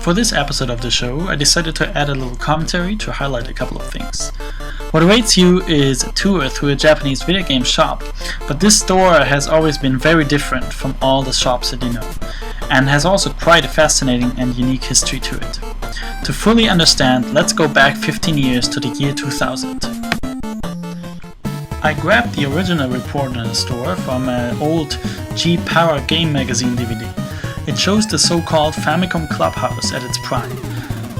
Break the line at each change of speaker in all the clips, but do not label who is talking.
For this episode of the show, I decided to add a little commentary to highlight a couple of things. What awaits you is a tour through a Japanese video game shop, but this store has always been very different from all the shops that you know, and has also quite a fascinating and unique history to it. To fully understand, let's go back 15 years to the year 2000. I grabbed the original report in the store from an old G-Power game magazine DVD. It shows the so-called Famicom Clubhouse at its prime.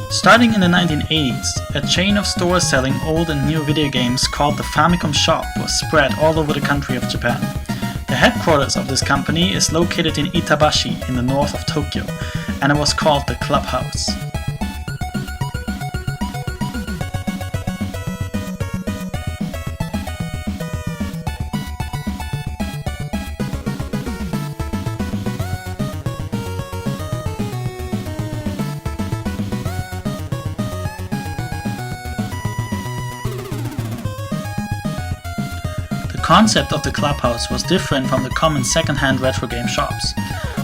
Starting in the 1980s, a chain of stores selling old and new video games called the Famicom Shop was spread all over the country of Japan. The headquarters of this company is located in Itabashi in the north of Tokyo, and it was called the Clubhouse. The concept of the Clubhouse was different from the common second-hand retro game shops.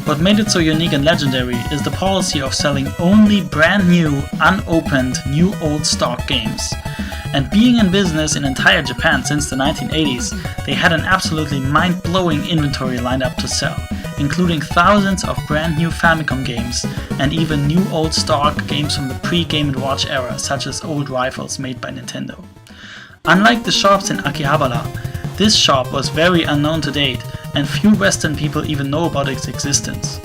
What made it so unique and legendary is the policy of selling only brand new, unopened, new old stock games. And being in business in entire Japan since the 1980s, they had an absolutely mind-blowing inventory lined up to sell, including thousands of brand new Famicom games and even new old stock games from the pre-Game & Watch era, such as old rifles made by Nintendo. Unlike the shops in Akihabara, this shop was very unknown to date, and few Western people even know about its existence.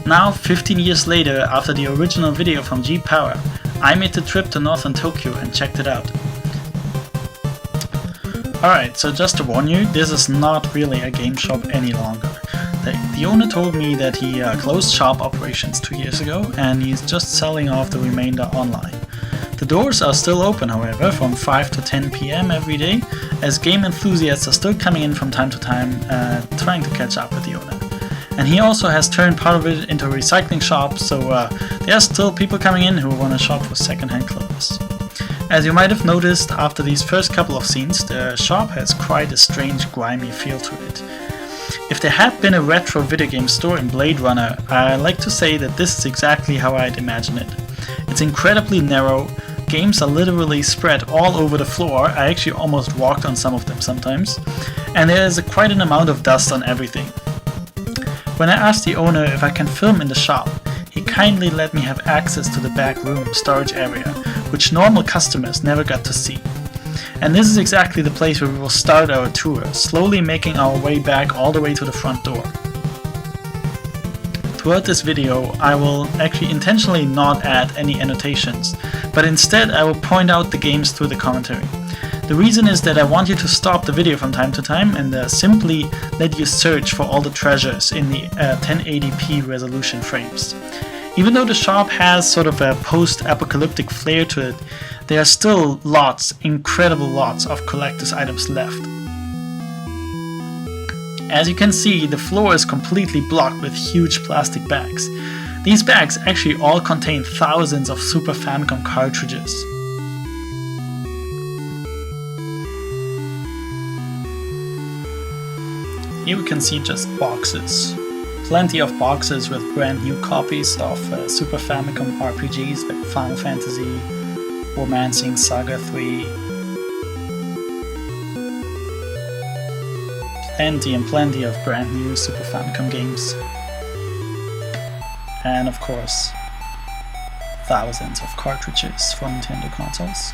Now, 15 years later, after the original video from G-Power, I made the trip to northern Tokyo and checked it out. Alright, so just to warn you, this is not really a game shop any longer. The owner told me that he closed shop operations 2 years ago, and he's just selling off the remainder online. The doors are still open, however, from 5 to 10 PM every day, as game enthusiasts are still coming in from time to time, trying to catch up with the owner. And he also has turned part of it into a recycling shop, so there are still people coming in who want to shop for second-hand clothes. As you might have noticed, after these first couple of scenes, the shop has quite a strange, grimy feel to it. If there had been a retro video game store in Blade Runner, I like to say that this is exactly how I'd imagine it. It's incredibly narrow, games are literally spread all over the floor, I actually almost walked on some of them sometimes, and there is quite an amount of dust on everything. When I asked the owner if I can film in the shop, he kindly let me have access to the back room storage area, which normal customers never got to see. And this is exactly the place where we will start our tour, slowly making our way back all the way to the front door. Throughout this video, I will actually intentionally not add any annotations, but instead I will point out the games through the commentary. The reason is that I want you to stop the video from time to time and simply let you search for all the treasures in the 1080p resolution frames. Even though the shop has sort of a post-apocalyptic flair to it, there are still incredible lots of collector's items left. As you can see, the floor is completely blocked with huge plastic bags. These bags actually all contain thousands of Super Famicom cartridges. Here we can see just boxes. Plenty of boxes with brand new copies of Super Famicom RPGs like Final Fantasy, Romancing Saga 3, plenty of brand new Super Famicom games. And of course, thousands of cartridges for Nintendo consoles.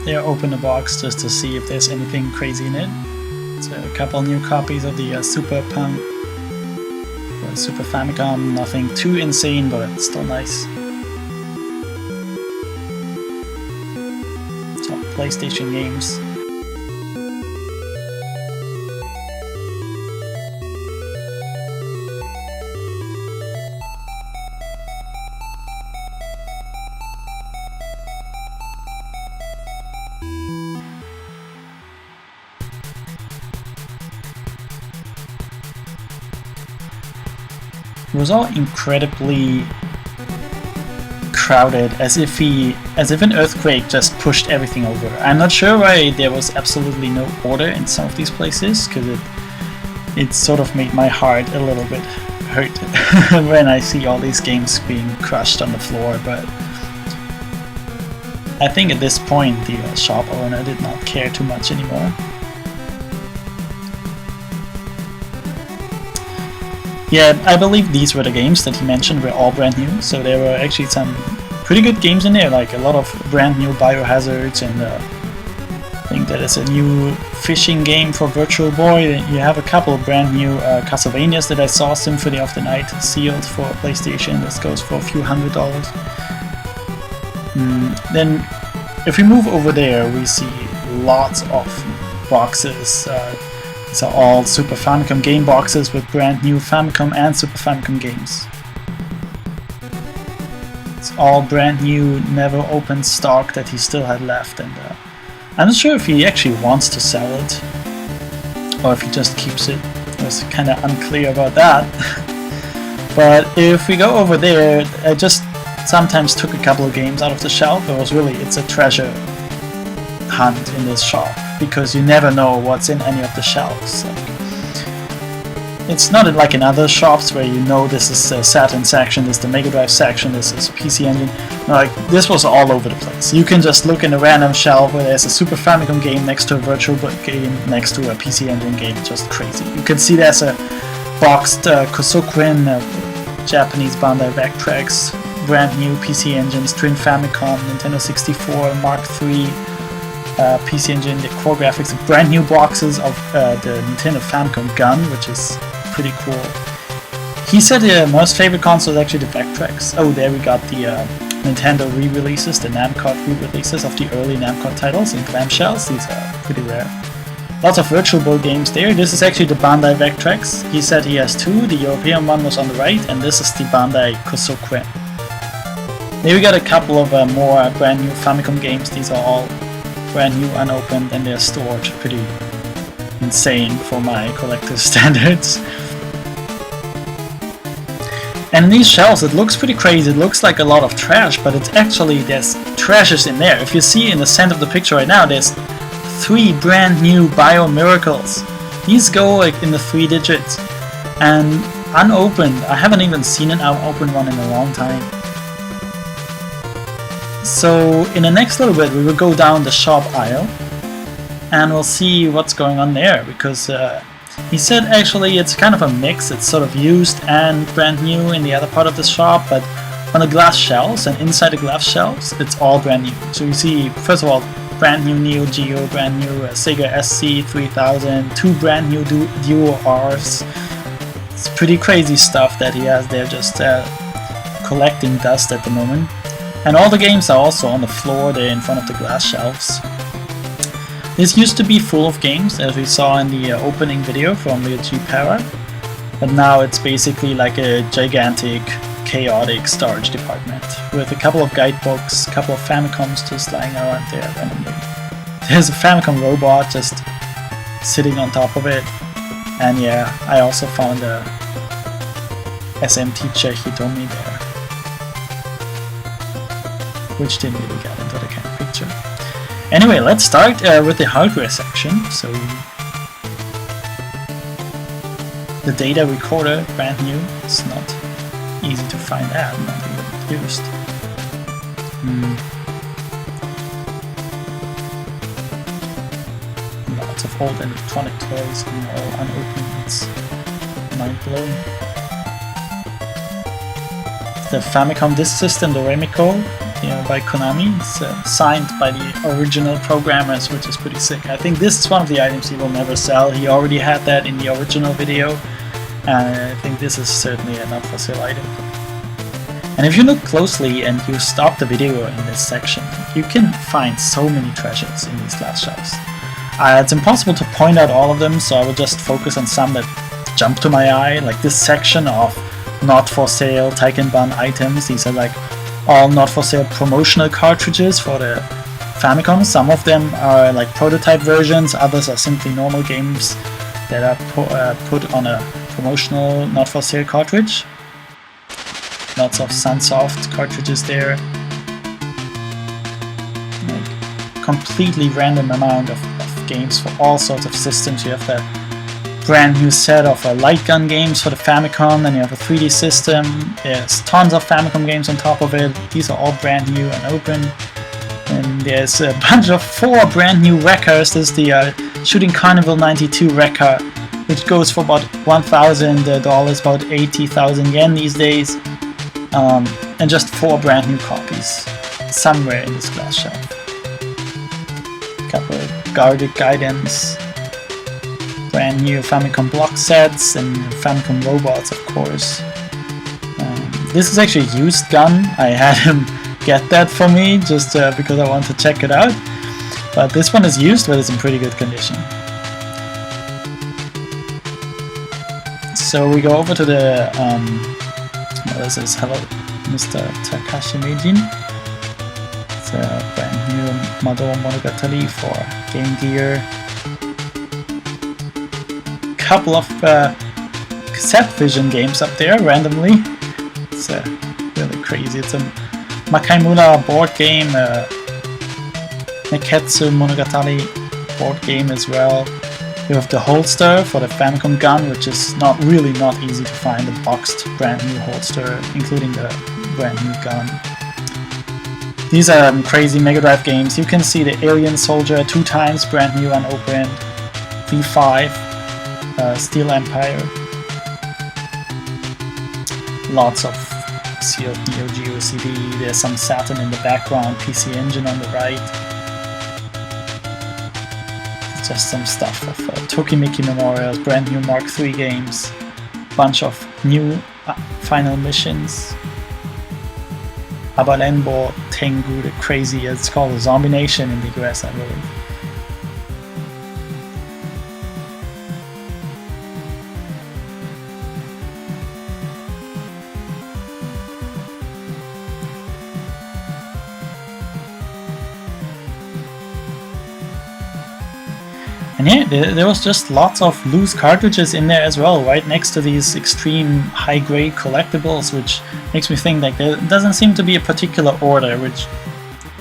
There, open the box just to see if there's anything crazy in it. So a couple new copies of the Super Famicom, nothing too insane, but still nice. So PlayStation games. It was all incredibly crowded, as if an earthquake just pushed everything over. I'm not sure why there was absolutely no order in some of these places, because it sort of made my heart a little bit hurt when I see all these games being crushed on the floor. But I think at this point the shop owner did not care too much anymore. Yeah, I believe these were the games that he mentioned were all brand new, so there were actually some pretty good games in there, like a lot of brand new Biohazards, and I think there is a new fishing game for Virtual Boy. You have a couple of brand new Castlevanias that I saw, Symphony of the Night sealed for PlayStation. This goes for a few $100s. Then if we move over there, we see lots of boxes. These are all Super Famicom game boxes with brand new Famicom and Super Famicom games. It's all brand new, never opened stock that he still had left, and I'm not sure if he actually wants to sell it or if he just keeps it. I was kind of unclear about that. But if we go over there, I just sometimes took a couple of games out of the shelf. It's a treasure hunt in this shop, because you never know what's in any of the shelves. It's not like in other shops where you know this is the Saturn section, this is the Mega Drive section, this is PC Engine. No, like, this was all over the place. You can just look in a random shelf where there's a Super Famicom game next to a Virtual Boy game next to a PC Engine game. Just crazy. You can see there's a boxed Kosokuin, Japanese Bandai Backtracks, brand new PC Engines, Twin Famicom, Nintendo 64, Mark III, PC Engine, the core graphics, brand new boxes of the Nintendo Famicom Gun, which is pretty cool. He said the most favorite console is actually the Backtracks. Oh, there we got the Nintendo re-releases, the Namcod re-releases of the early Namcod titles in clamshells. These are pretty rare. Lots of Virtual Boy games there. This is actually the Bandai Backtracks. He said he has two. The European one was on the right, and this is the Bandai Kosokuin. Then we got a couple of more brand new Famicom games. These are all brand new, unopened, and they're stored pretty insane for my collector's standards. And in these shelves it looks pretty crazy. It looks like a lot of trash, but it's actually, there's treasures in there. If you see in the center of the picture right now, there's 3 brand new Bio Miracles. These go like in the 3 digits and unopened. I haven't even seen an unopened one in a long time. So in the next little bit we will go down the shop aisle and we'll see what's going on there, because he said actually it's kind of a mix. It's sort of used and brand new in the other part of the shop, but on the glass shelves and inside the glass shelves it's all brand new. So you see, first of all, brand new Neo Geo, brand new Sega SC3000, 2 brand new Duo Rs. It's pretty crazy stuff that he has there, just collecting dust at the moment. And all the games are also on the floor there in front of the glass shelves. This used to be full of games, as we saw in the opening video from Ryuji Para, but now it's basically like a gigantic, chaotic storage department with a couple of guidebooks, a couple of Famicoms just lying around there randomly. There's a Famicom robot just sitting on top of it, and yeah, I also found a SM teacher Hitomi there, which didn't really get into the kind of picture. Anyway, let's start with the hardware section. So the data recorder, brand new. It's not easy to find that, not even used. Lots of old electronic toys and all unopened. It's mind-blowing. The Famicom Disk System, the Remiko, by Konami. It's signed by the original programmers, which is pretty sick. I think this is one of the items he will never sell. He already had that in the original video, and I think this is certainly a not for sale item. And if you look closely and you stop the video in this section, you can find so many treasures in these glass shelves. It's impossible to point out all of them, so I will just focus on some that jump to my eye, like this section of not for sale Taikenban items. These are like all not for sale promotional cartridges for the Famicom. Some of them are like prototype versions, others are simply normal games that are put on a promotional not for sale cartridge. Lots of Sunsoft cartridges there. Like, completely random amount of games for all sorts of systems. You have that brand new set of light gun games for the Famicom, then you have a 3D system. There's tons of Famicom games on top of it. These are all brand new and open. And there's a bunch of 4 brand new records. This is the Shooting Carnival 92 record, which goes for about $1,000, about 80,000 yen these days. And just 4 brand new copies somewhere in this glass shelf. Couple of guarded guidance, brand new Famicom block sets, and Famicom robots, of course. This is actually a used gun. I had him get that for me just because I want to check it out. But this one is used, but it's in pretty good condition. So we go over to the what is this? Hello, Mr. Takashi Meijin. It's a brand new Mado Monogatari for Game Gear. Couple of cassette vision games up there randomly. It's really crazy. It's a Makaimura board game, Neketsu Monogatari board game as well. You have the holster for the Famicom gun, which is not easy to find. A boxed brand new holster, including the brand new gun. These are crazy Mega Drive games. You can see the Alien Soldier 2 times, brand new unopened. V5, Steel Empire. Lots of sealed Neo Geo CD. There's some Saturn in the background, PC Engine on the right. Just some stuff of Tokimeki Memorials, brand new Mark III games, bunch of new final missions. Abarenbo Tengu, the crazy, it's called Zombie Nation in the US, I believe. And yeah, there was just lots of loose cartridges in there as well, right next to these extreme high-grade collectibles, which makes me think like there doesn't seem to be a particular order, which,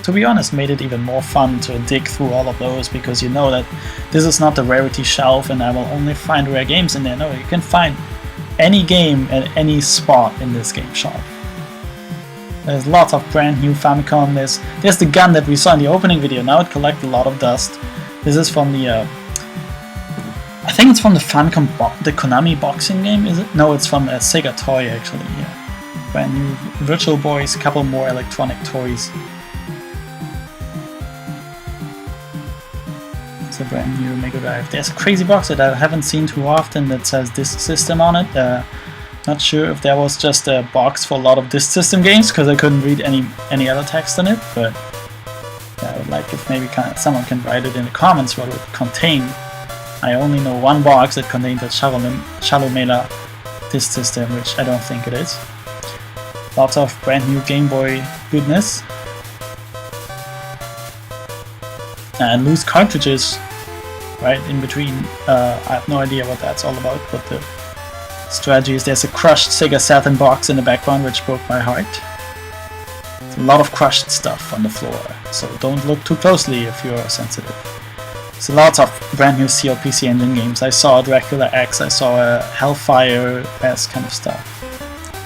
to be honest, made it even more fun to dig through all of those, because you know that this is not the rarity shelf and I will only find rare games in there. No, you can find any game at any spot in this game shop. There's lots of brand new Famicom. There's the gun that we saw in the opening video. Now it collects a lot of dust. This is from the I think it's from the Famicom, the Konami boxing game, is it? No, it's from a Sega toy actually, yeah. Brand new Virtual Boys, a couple more electronic toys. It's a brand new Mega Drive. There's a crazy box that I haven't seen too often that says Disk System on it. Not sure if that was just a box for a lot of Disk System games, because I couldn't read any other text on it, but yeah, I would like if maybe someone can write it in the comments what it would contain. I only know one box that contains a Shalomela Disk System, which I don't think it is. Lots of brand new Game Boy goodness. And loose cartridges right in between. I have no idea what that's all about, but the strategy is there's a crushed Sega Saturn box in the background, which broke my heart. There's a lot of crushed stuff on the floor, so don't look too closely if you're sensitive. So lots of brand new PC Engine games. I saw Dracula X, I saw a Hellfire-esque kind of stuff.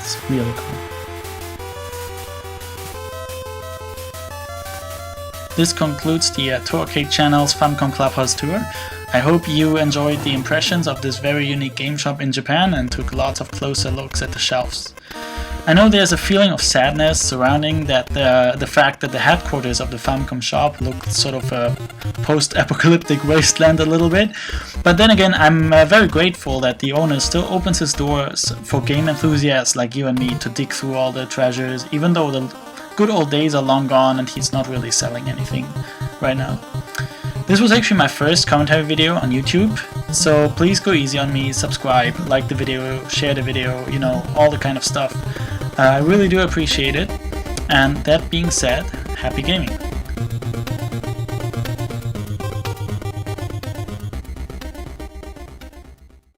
It's really cool. This concludes the Tourcade channel's Famicom Clubhouse tour. I hope you enjoyed the impressions of this very unique game shop in Japan and took lots of closer looks at the shelves. I know there's a feeling of sadness surrounding the fact that the headquarters of the Famicom shop looked sort of a post-apocalyptic wasteland a little bit, but then again I'm very grateful that the owner still opens his doors for game enthusiasts like you and me to dig through all the treasures, even though the good old days are long gone and he's not really selling anything right now. This was actually my first commentary video on YouTube, so please go easy on me, subscribe, like the video, share the video, you know, all the kind of stuff. I really do appreciate it, and that being said, happy gaming!